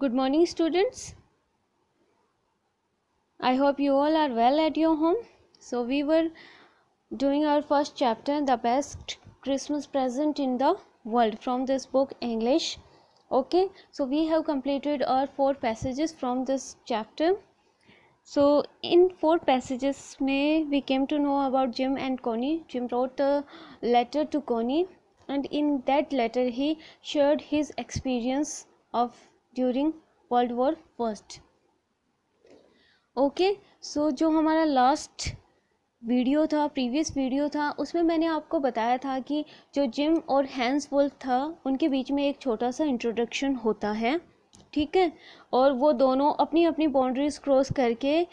Good morning, students. I hope you all are well at your home. So we were doing our first chapter, The Best Christmas Present in the World, from this book English. Okay, so we have completed our 4 passages from this chapter. So in 4 passages we came to know about Jim and Connie. Jim wrote a letter to Connie, and in that letter he shared his experience of during World War First. Okay so जो हमारा last video था, previous video था, उसमें मैंने आपको बताया था कि जो जिम और हैंस वुल्फ था उनके बीच में एक छोटा सा इंट्रोडक्शन होता है, ठीक है, और वो दोनों अपनी अपनी बाउंड्रीज क्रॉस करके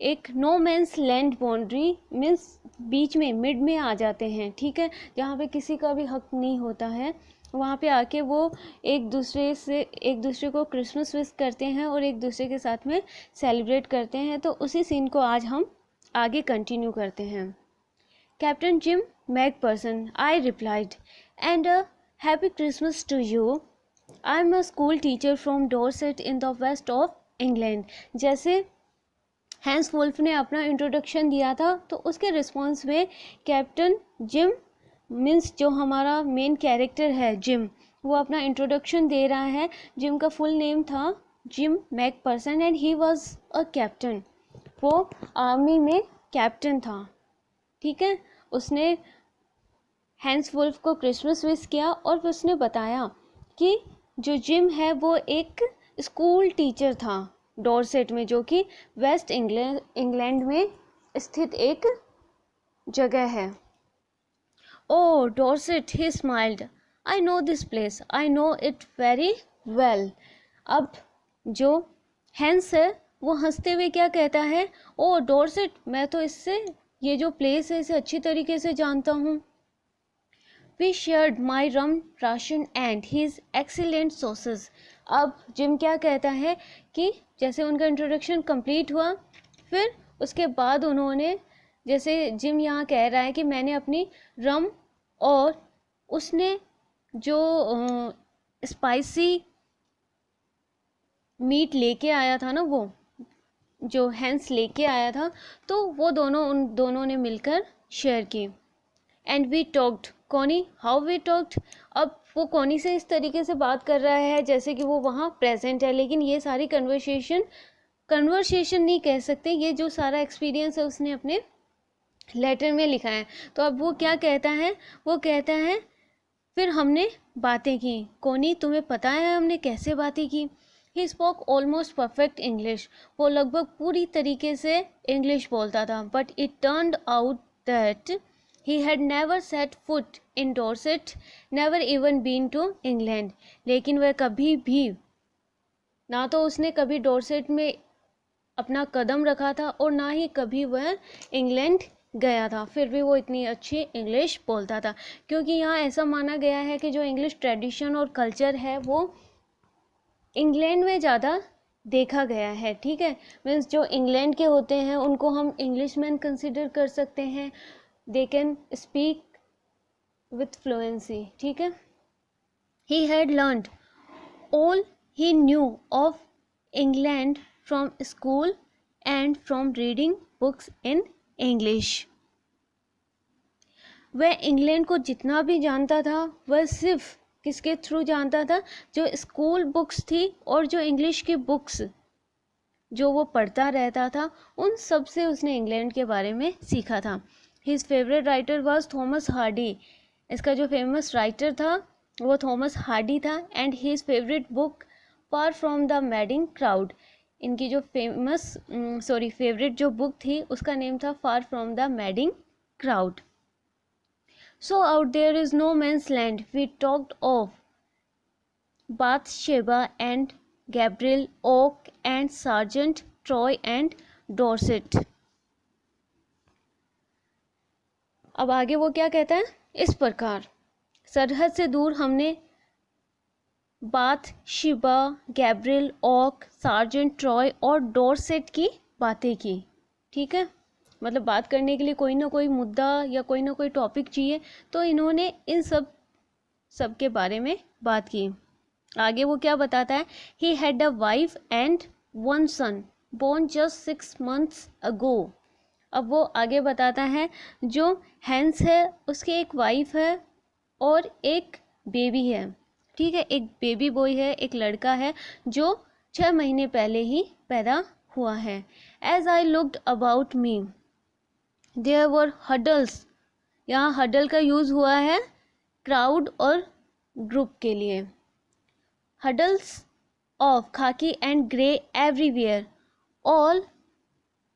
एक no man's land boundary means बीच में मिड में आ जाते हैं, ठीक है, जहाँ पे किसी का भी हक नहीं होता है। वहाँ पे आके वो एक दूसरे को क्रिसमस विश करते हैं और एक दूसरे के साथ में सेलिब्रेट करते हैं। तो उसी सीन को आज हम आगे कंटिन्यू करते हैं। Captain Jim Macpherson, I replied, and a happy Christmas to you. I am a school teacher from Dorset in the west of England. जैसे हैंस वुल्फ ने अपना इंट्रोडक्शन दिया था, तो उसके रिस्पॉन्स में कैप्टन जिम मीन्स जो हमारा मेन कैरेक्टर है जिम, वो अपना इंट्रोडक्शन दे रहा है। जिम का फुल नेम था Jim Macpherson and he was a captain. वो आर्मी में कैप्टन था, ठीक है। उसने हैंस वुल्फ को क्रिसमस विश किया और उसने बताया कि जो जिम है वो एक स्कूल टीचर था डॉर्सेट में, जो कि वेस्ट इंग्लैंड में स्थित एक जगह है। Oh, Dorset, he smiled. I know this place. I know it very well. अब जो हैंस है वो हंसते हुए क्या कहता है, ओ डॉर्सेट, मैं तो इससे ये जो प्लेस है इसे अच्छी तरीके से जानता हूँ। We shared my rum ration and his excellent sauces. अब जिम क्या कहता है कि जैसे उनका इंट्रोडक्शन कंप्लीट हुआ, फिर उसके बाद उन्होंने, जैसे जिम यहाँ कह रहा है कि मैंने अपनी रम और उसने जो स्पाइसी मीट लेके आया था ना, वो जो हैंस लेके आया था, तो वो उन दोनों ने मिलकर शेयर की। And we talked, Connie how we talked. अब वो कॉनी से इस तरीके से बात कर रहा है जैसे कि वो वहाँ प्रेजेंट है, लेकिन ये सारी कन्वर्सेशन नहीं कह सकते, ये जो सारा एक्सपीरियंस है उसने अपने लेटर में लिखा है। तो अब वो क्या कहता है, वो कहता है फिर हमने बातें की। कोनी, तुम्हें पता है हमने कैसे बातें की? He spoke almost perfect English. वो लगभग पूरी तरीके से इंग्लिश बोलता था। But it turned out that he had never set foot in Dorset, never even been to England. लेकिन वह कभी भी ना तो उसने कभी डॉर्सेट में अपना कदम रखा था और ना ही कभी वह इंग्लैंड गया था, फिर भी वो इतनी अच्छी इंग्लिश बोलता था। क्योंकि यहाँ ऐसा माना गया है कि जो इंग्लिश ट्रेडिशन और कल्चर है वो इंग्लैंड में ज़्यादा देखा गया है, ठीक है। मीन्स जो इंग्लैंड के होते हैं उनको हम इंग्लिशमैन कंसिडर कर सकते हैं। They can speak with fluency, ठीक है। He had learned all he new of England from school and from reading books in English. वह इंग्लैंड को जितना भी जानता था वह सिर्फ किसके थ्रू जानता था, जो स्कूल बुक्स थी और जो इंग्लिश की बुक्स जो वो पढ़ता रहता था, उन सब से उसने इंग्लैंड के बारे में सीखा था। His favourite writer was Thomas Hardy. इसका जो फेमस राइटर था वो थॉमस हार्डी था। And his favourite book Far from the Madding Crowd. इनकी जो फेवरेट जो बुक थी उसका नेम था Far from the Madding Crowd. So out there is no man's land we talked of Bathsheba and Gabriel, Oak and Sergeant Troy and Dorset. अब आगे वो क्या कहता है, इस प्रकार सरहद से दूर हमने बाथशेबा, गैब्रियल, ओक, सार्जेंट ट्रॉय और डॉर्सेट की बातें की, ठीक है। मतलब बात करने के लिए कोई ना कोई मुद्दा या कोई ना कोई टॉपिक चाहिए, तो इन्होंने इन सब के बारे में बात की। आगे वो क्या बताता है, he had a wife and one son born just 6 months ago. अब वो आगे बताता है जो हैंस है उसकी एक वाइफ है और एक बेबी है, ठीक है, एक बेबी बॉय है, एक लड़का है जो 6 महीने पहले ही पैदा हुआ है। As I looked about me there were huddles, यहाँ हडल का यूज़ हुआ है क्राउड और ग्रुप के लिए। Huddles of khaki and grey everywhere all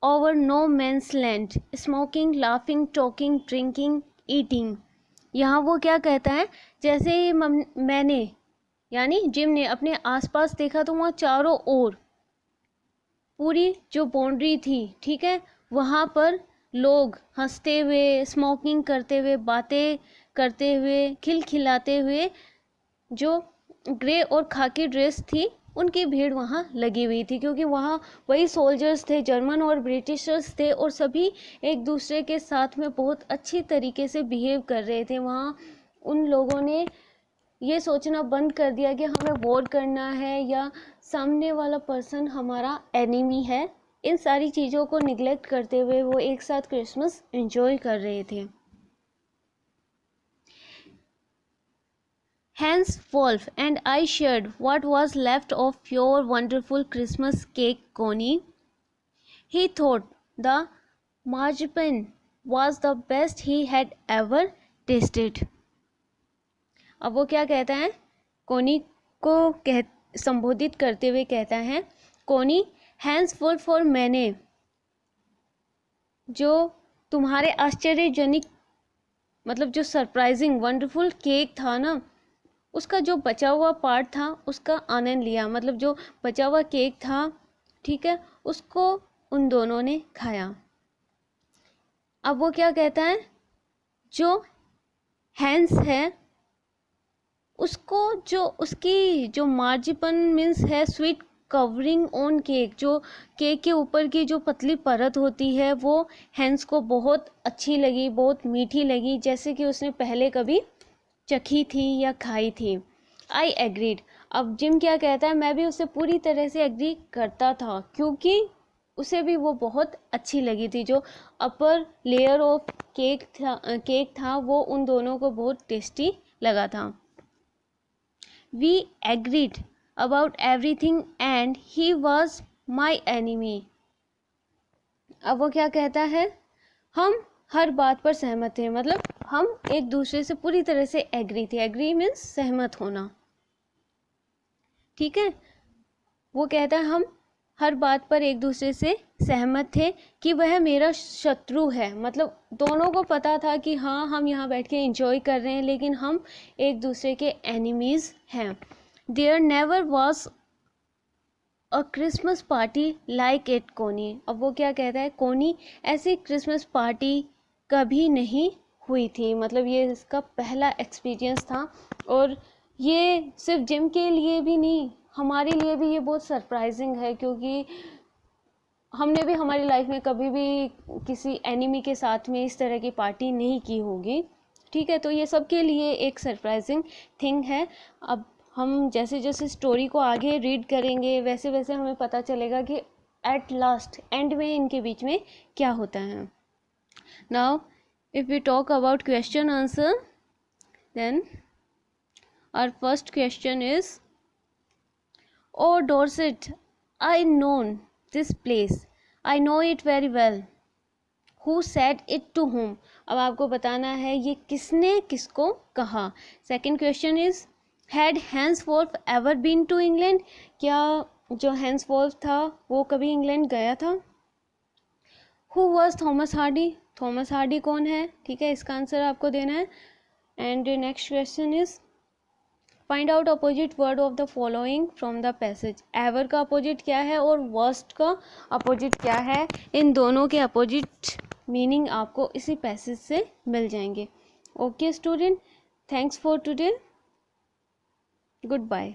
over no man's land smoking laughing talking drinking eating. यहाँ वो क्या कहता है, जैसे ही मैंने यानी जिम ने अपने आसपास देखा तो वहाँ चारों ओर पूरी जो बाउंड्री थी, ठीक है, वहाँ पर लोग हंसते हुए, स्मोकिंग करते हुए, बातें करते हुए, खिलखिलाते हुए, जो ग्रे और खाकी ड्रेस थी उनकी भीड़ वहाँ लगी हुई थी, क्योंकि वहाँ वही सोल्जर्स थे, जर्मन और ब्रिटिशर्स थे, और सभी एक दूसरे के साथ में बहुत अच्छी तरीके से बिहेव कर रहे थे। वहाँ उन लोगों ने ये सोचना बंद कर दिया कि हमें वॉर करना है या सामने वाला पर्सन हमारा एनिमी है। इन सारी चीज़ों को निगलेक्ट करते हुए वो एक साथ क्रिसमस एंजॉय कर रहे थे। Henceforth, and I shared what was left of your wonderful Christmas cake, Connie. He thought the marzipan was the best he had ever tasted. अब वो क्या कहता है, कोनी को संबोधित करते हुए कहता है, कोनी henceforth फॉर मैंने जो तुम्हारे आश्चर्यजनक मतलब जो सरप्राइजिंग वंडरफुल केक था ना, उसका जो बचा हुआ पार्ट था उसका आनंद लिया। मतलब जो बचा हुआ केक था, ठीक है, उसको उन दोनों ने खाया। अब वो क्या कहता है, जो हैंस है उसको जो उसकी जो मार्जिपन मीन्स है स्वीट कवरिंग ऑन केक, जो केक के ऊपर की जो पतली परत होती है वो हैंस को बहुत अच्छी लगी, बहुत मीठी लगी, जैसे कि उसने पहले कभी चखी थी या खाई थी। I agreed. अब जिम क्या कहता है, मैं भी उससे पूरी तरह से एग्री करता था, क्योंकि उसे भी वो बहुत अच्छी लगी थी। जो अपर लेयर ऑफ केक था वो उन दोनों को बहुत टेस्टी लगा था। We agreed about everything and he was my enemy. अब वो क्या कहता है, हम हर बात पर सहमत थे, मतलब हम एक दूसरे से पूरी तरह से एग्री थे। एग्री मीन्स सहमत होना, ठीक है। वो कहता है हम हर बात पर एक दूसरे से सहमत थे कि वह मेरा शत्रु है। मतलब दोनों को पता था कि हाँ हम यहाँ बैठ के एंजॉय कर रहे हैं, लेकिन हम एक दूसरे के एनिमीज़ हैं। There never was a Christmas party like it Connie. अब वो क्या कहता है, कोनी ऐसी क्रिसमस पार्टी कभी नहीं हुई थी। मतलब ये इसका पहला एक्सपीरियंस था, और ये सिर्फ जिम के लिए भी नहीं, हमारे लिए भी ये बहुत सरप्राइजिंग है, क्योंकि हमने भी हमारी लाइफ में कभी भी किसी एनिमी के साथ में इस तरह की पार्टी नहीं की होगी, ठीक है। तो ये सबके लिए एक सरप्राइजिंग थिंग है। अब हम जैसे जैसे स्टोरी को आगे रीड करेंगे वैसे वैसे हमें पता चलेगा कि एट लास्ट एंड में इनके बीच में क्या होता है। Now if we talk about question answer, then our first question is, oh Dorset, I know this place, I know it very well, who said it to whom। अब आपको बताना है ये किसने किसको कहा। Second question is, had Henceforth ever been to England, क्या जो Henceforth था वो कभी इंग्लैंड गया था। Who was Thomas Hardy, Thomas Hardy कौन है, ठीक है, इसका आंसर आपको देना है। And next question is, find out opposite word of the following from the passage. Ever का अपोजिट क्या है और वर्स्ट का अपोजिट क्या है, इन दोनों के अपोजिट मीनिंग आपको इसी पैसेज से मिल जाएंगे। Okay student, thanks for today, good bye.